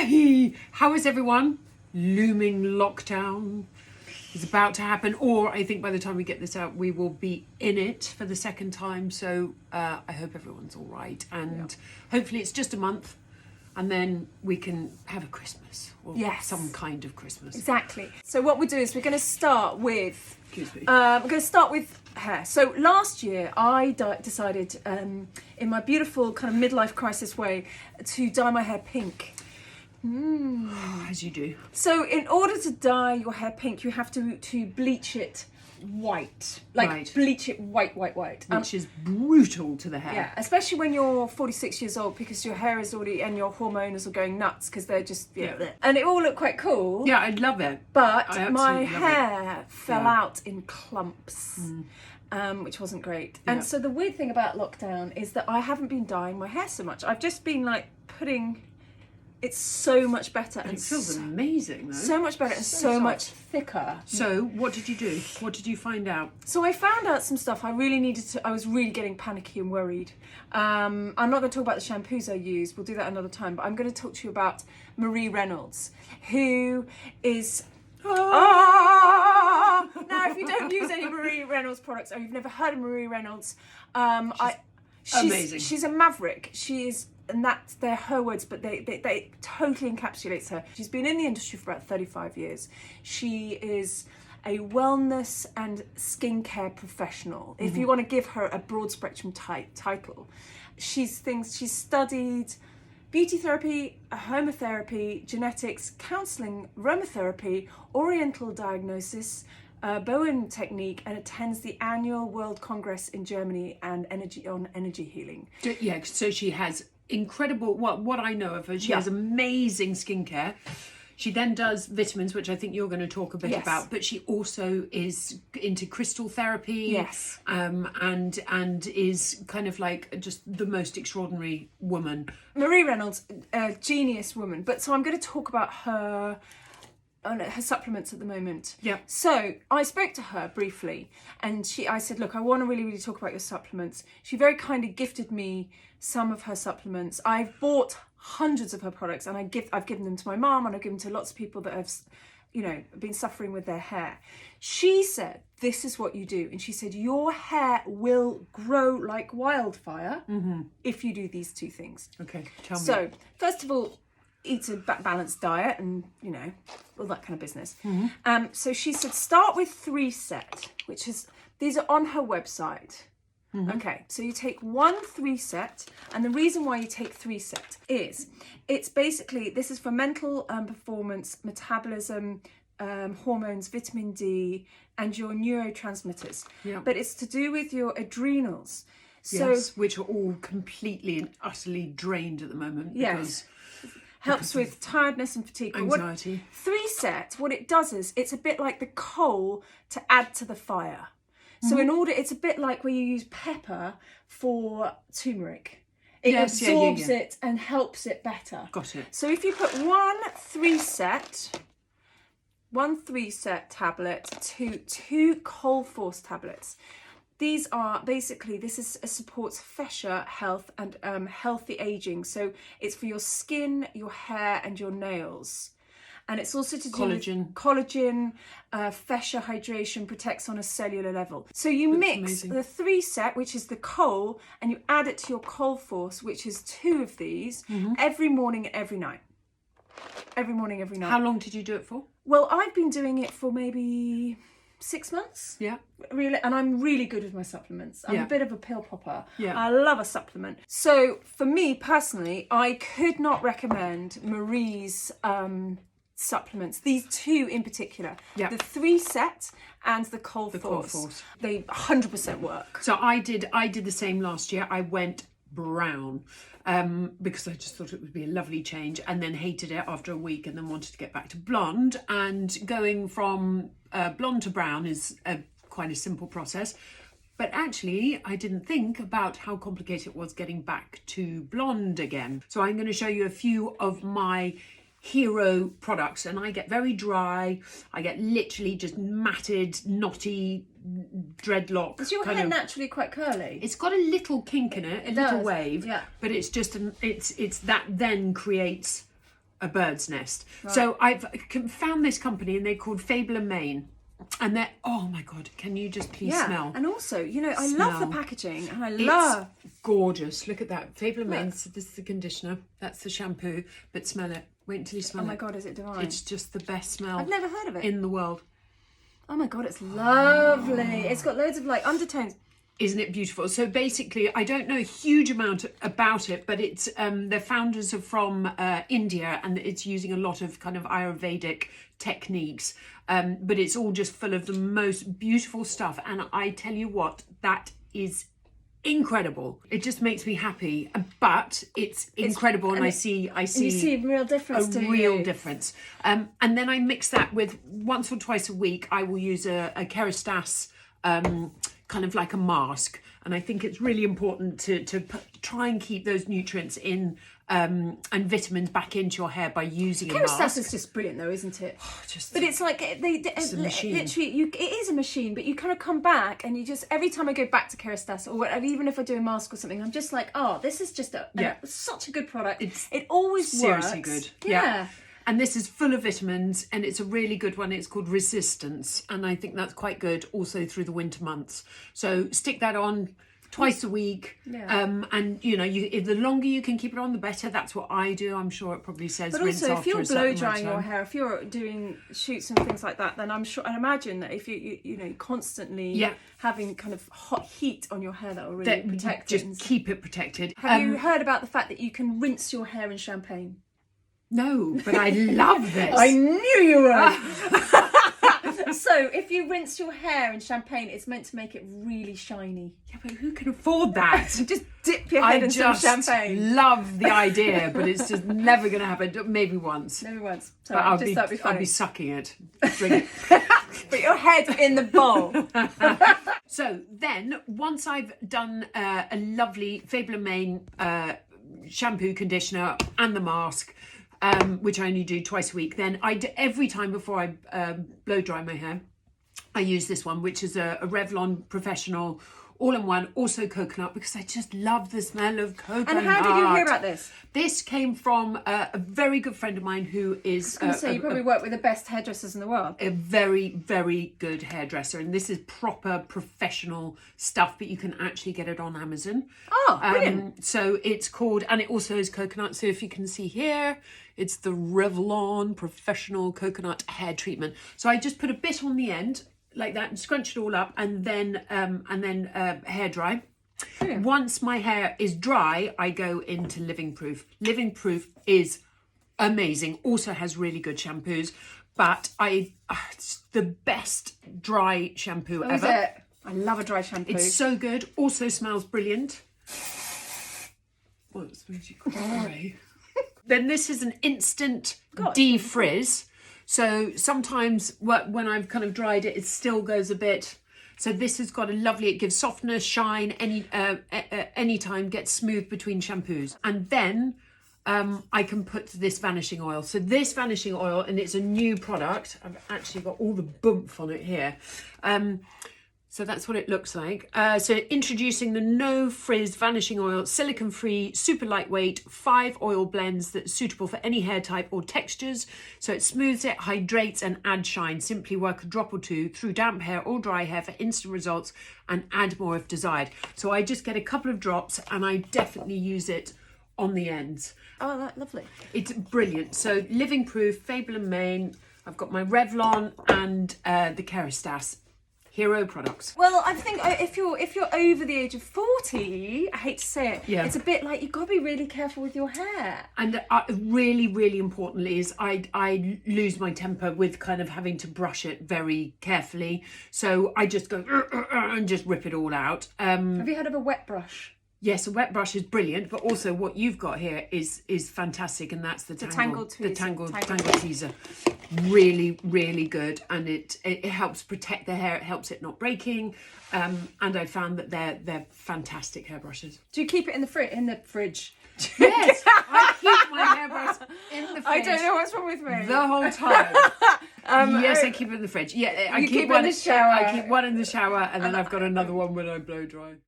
Hi! How is everyone? Looming lockdown is about to happen, or I think by the time we get this out, we will be in it for the second time. So I hope everyone's all right, and hopefully it's just a month, and then we can have a Christmas or some kind of Christmas. Exactly. So what we'll do is we're going to start with. Excuse me. We're going to start with hair. So last year I decided, in my beautiful kind of midlife crisis way, to dye my hair pink. As you do. So in order to dye your hair pink, you have to bleach it white. Bleach it white. Which is brutal to the hair. Yeah, especially when you're 46 years old, because your hair is already, and your hormones are going nuts because they're just, and it all looked quite cool. Yeah, I love it. But my hair fell out in clumps. Which wasn't great. And so the weird thing about lockdown is that I haven't been dyeing my hair so much. I've just been putting... It's so much better, and it feels amazing though. So much better and so much thicker. So what did you do? What did you find out? So I found out some stuff I really needed to. I was really getting panicky and worried. I'm not going to talk about the shampoos I use. We'll do that another time. But I'm going to talk to you about Marie Reynolds, who is. Now, if you don't use any Marie Reynolds products, or you've never heard of Marie Reynolds, amazing. She's a maverick. She is. And they're her words, but they totally encapsulates her. She's been in the industry for about 35 years. She is a wellness and skincare professional. If you want to give her a broad spectrum title, she's studied beauty therapy, homotherapy, genetics, counselling, aromatherapy, oriental diagnosis, Bowen technique, and attends the annual World Congress in Germany and energy healing. Yeah, so she has incredible, what I know of her, she has amazing skincare. She then does vitamins, which I think you're going to talk a bit about, but she also is into crystal therapy. And is kind of like just the most extraordinary woman. Marie Reynolds, a genius woman. But so I'm going to talk about her supplements at the moment. So I spoke to her briefly, and I said, look, I want to really talk about your supplements. She very kindly gifted me some of her supplements. I've bought hundreds of her products, and I've given them to my mum, and I've given them to lots of people that have, been suffering with their hair. She said, this is what you do. And she said, your hair will grow like wildfire if you do these two things. Okay, tell me. So, first of all, eat a balanced diet and, all that kind of business. So she said, start with 3 set, these are on her website. Okay, so you take 1 3 set, and the reason why you take 3 set is it's basically, this is for mental performance, metabolism, hormones, vitamin D, and your neurotransmitters. But it's to do with your adrenals. So, which are all completely and utterly drained at the moment. Helps with tiredness and fatigue. Anxiety. 3 set, what it does is, it's a bit like the coal to add to the fire. So it's a bit like where you use pepper for turmeric. It absorbs it and helps it better. Got it. So if you put 1 3 set tablet to 2 coal force tablets, these are basically, supports fascia health and healthy aging. So it's for your skin, your hair, and your nails. And it's also to do with collagen, fascia hydration, protects on a cellular level. So you mix the 3 set, which is the coal, and you add it to your coal force, which is 2 of these, every morning and every night. Every morning, every night. How long did you do it for? Well, I've been doing it for maybe 6 months. Really, and I'm really good with my supplements. I'm a bit of a pill popper. I love a supplement. So for me personally, I could not recommend Marie's supplements, these 2 in particular, the 3 set and the coal force. They 100% work. So I did the same last year. I went brown because I just thought it would be a lovely change, and then hated it after a week, and then wanted to get back to blonde. And going from blonde to brown is quite a simple process, but actually I didn't think about how complicated it was getting back to blonde again. So I'm going to show you a few of my hero products, and I get very dry. I get literally just matted, knotty dreadlock. Is your hair naturally quite curly? It's got a little kink in it, a little wave, but it's just it's that then creates a bird's nest. So I've found this company, and they're called Fable & Mane. And they're, oh my God, can you just please smell? And also, you know, I love the packaging, and I love... It's gorgeous. Look at that. Fable & Mane, so this is the conditioner. That's the shampoo. But smell it. Wait until you smell it. Oh my God, is it divine? It's just the best smell. I've never heard of it. In the world. Oh my God, it's lovely. It's got loads of like undertones. Isn't it beautiful? So basically, I don't know a huge amount about it, but it's the founders are from India, and it's using a lot of kind of Ayurvedic techniques. But it's all just full of the most beautiful stuff. And I tell you what, that is incredible. It just makes me happy. But it's incredible, and I see you see a real difference. A real difference. And then I mix that with once or twice a week. I will use a Kerastase, kind of like a mask, and I think it's really important to try and keep those nutrients in and vitamins back into your hair by using a mask. Kerastase is just brilliant, though, isn't it? But it's like it's a machine. Literally, it is a machine. But you kind of come back, and you just every time I go back to Kerastase or whatever, even if I do a mask or something, I'm just like, oh, this is just such a good product. It always seriously works. Good. Yeah. And this is full of vitamins, and it's a really good one. It's called Resistance, and I think that's quite good also through the winter months. So stick that on twice a week. And you know, if the longer you can keep it on, the better. That's what I do. I'm sure it probably says but rinse also after if you're a certain blow drying amount your of time. hair, if you're doing shoots and things like that, then I'm sure, and imagine that if you know constantly having kind of hot heat on your hair, that will really protect it. Just keep it protected. Have you heard about the fact that you can rinse your hair in champagne? No, but I love this. I knew you would. So if you rinse your hair in champagne, it's meant to make it really shiny. Yeah, but who can afford that? Just dip your head in some champagne. Love the idea, but it's just never going to happen. Maybe once. Maybe once. So but I'll be sucking it. Drink it. Put your head in the bowl. So then, once I've done a lovely Fable & Mane shampoo, conditioner, and the mask, which I only do twice a week, then every time before I blow dry my hair, I use this one, which is a Revlon Professional all-in-one, also coconut, because I just love the smell of coconut. And how did you hear about this? This came from a very good friend of mine who is... I was going to say, you probably work with the best hairdressers in the world. A very, very good hairdresser. And this is proper professional stuff, but you can actually get it on Amazon. Oh, brilliant. So it's called, and it also is coconut. So if you can see here, it's the Revlon Professional Coconut Hair Treatment. So I just put a bit on the end, like that, and scrunch it all up, and then hair dry. Brilliant. Once my hair is dry, I go into Living Proof. Living Proof is amazing. Also has really good shampoos, but it's the best dry shampoo ever. Is it? I love a dry shampoo. It's so good. Also smells brilliant. Well, it smells you cry. Then this is an instant defrizz. So sometimes when I've kind of dried it, it still goes a bit. So this has got a lovely, it gives softness, shine, anytime, gets smooth between shampoos. And then I can put this vanishing oil. So this vanishing oil, and it's a new product. I've actually got all the boomph on it here. So that's what it looks like. So introducing the No Frizz Vanishing Oil, silicone-free, super lightweight, 5 oil blends that's suitable for any hair type or textures. So it smooths it, hydrates and adds shine. Simply work a drop or two through damp hair or dry hair for instant results and add more if desired. So I just get a couple of drops and I definitely use it on the ends. Oh, that's lovely. It's brilliant. So Living Proof, Fable & Mane. I've got my Revlon and the Kerastase. Hero products. Well, I think if you're over the age of 40, I hate to say it, it's a bit like you've got to be really careful with your hair. And really, really importantly is I lose my temper with kind of having to brush it very carefully. So I just go and just rip it all out. Have you heard of a wet brush? Yes, a wet brush is brilliant, but also what you've got here is fantastic, and that's the Tangled Teaser. Really, really good, and it helps protect the hair. It helps it not breaking, and I found that they're fantastic hairbrushes. Do you keep it in the fridge? Yes, I keep my hairbrush in the fridge. I don't know what's wrong with me. The whole time. Yes, I keep it in the fridge. Yeah, I keep it in the shower. I keep one in the shower, and then I've got another one when I blow dry.